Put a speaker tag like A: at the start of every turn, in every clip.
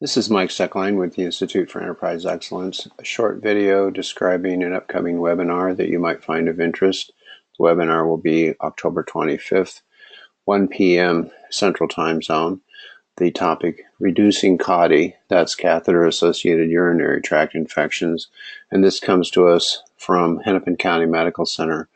A: This is Mike Steckline with the Institute for Enterprise Excellence, a short video describing an upcoming webinar that you might find of interest. The webinar will be October 25th, 1 p.m. Central Time Zone. The topic, Reducing CAUTI, that's Catheter-Associated Urinary Tract Infections, and this comes to us from Hennepin County Medical Center.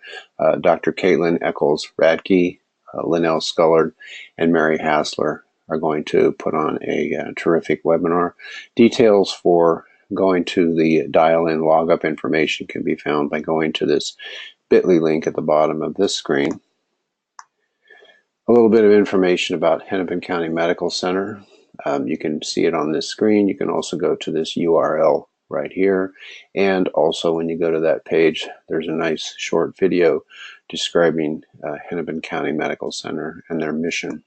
A: Dr. Caitlin Eccles-Radtke, Lynette Scullard, and Mary Hassler are going to put on a terrific webinar. Details for going to the dial-in log-up information can be found by going to this bit.ly link at the bottom of this screen. A little bit of information about Hennepin County Medical Center. You can see it on this screen. You can also go to this URL right here. And also when you go to that page, there's a nice short video describing Hennepin County Medical Center and their mission.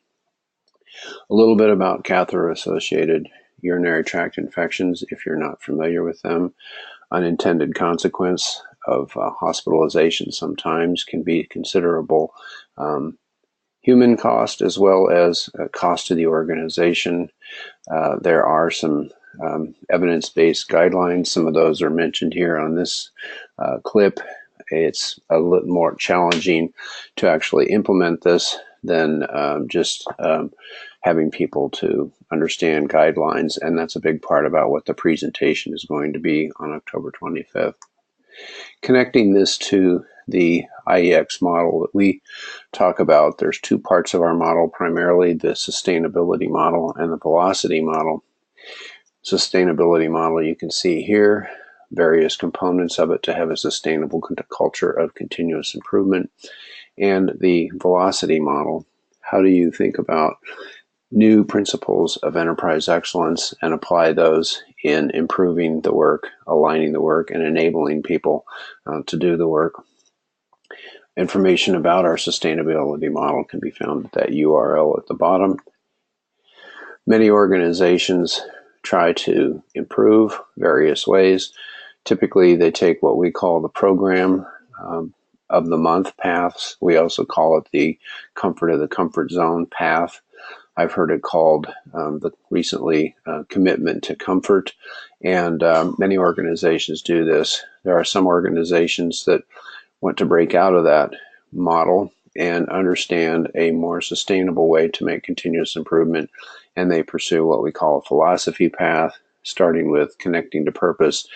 A: A little bit about catheter-associated urinary tract infections, if you're not familiar with them. Unintended consequence of hospitalization sometimes can be considerable human cost as well as cost to the organization. There are some evidence-based guidelines. Some of those are mentioned here on this clip. It's a little more challenging to actually implement this than just having people to understand guidelines, and that's a big part about what the presentation is going to be on October 25th. Connecting this to the IEX model that we talk about, there's two parts of our model, primarily the sustainability model and the velocity model. Sustainability model, you can see here, various components of it to have a sustainable culture of continuous improvement. And the velocity model, how do you think about new principles of enterprise excellence and apply those in improving the work, aligning the work, and enabling people to do the work. Information about our sustainability model can be found at that URL at the bottom. Many organizations try to improve various ways. Typically, they take what we call the program of the month paths. We also call it the comfort of the comfort zone path. I've heard it called recently commitment to comfort, and many organizations do this. There are some organizations that want to break out of that model and understand a more sustainable way to make continuous improvement, and they pursue what we call a philosophy path, starting with connecting to purpose,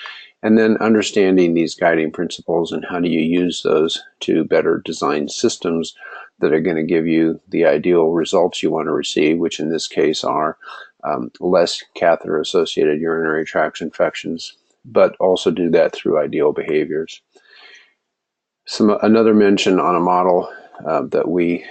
A: and then understanding these guiding principles and how do you use those to better design systems that are going to give you the ideal results you want to receive, which in this case are less catheter-associated urinary tract infections, but also do that through ideal behaviors. Another mention on a model that we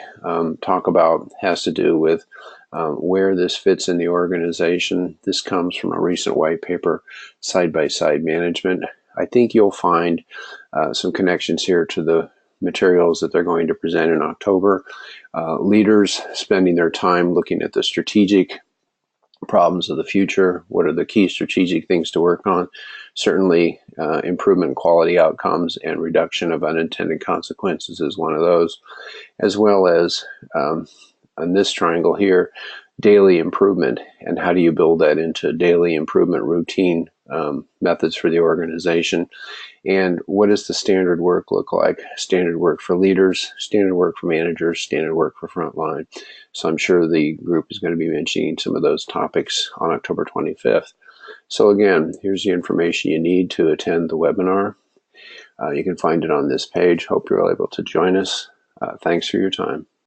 A: talk about has to do with where this fits in the organization. This comes from a recent white paper, Sidebyside Management. I think you'll find some connections here to the materials that they're going to present in October. Leaders spending their time looking at the strategic problems of the future. What are the key strategic things to work on? Certainly improvement in quality outcomes and reduction of unintended consequences is one of those, as well as on this triangle here, daily improvement, and how do you build that into daily improvement routine methods for the organization, and what does the standard work look like? Standard work for leaders, standard work for managers, standard work for frontline. So I'm sure the group is going to be mentioning some of those topics on October 25th. So again, here's the information you need to attend the webinar. You can find it on this page. Hope you're able to join us. Thanks for your time.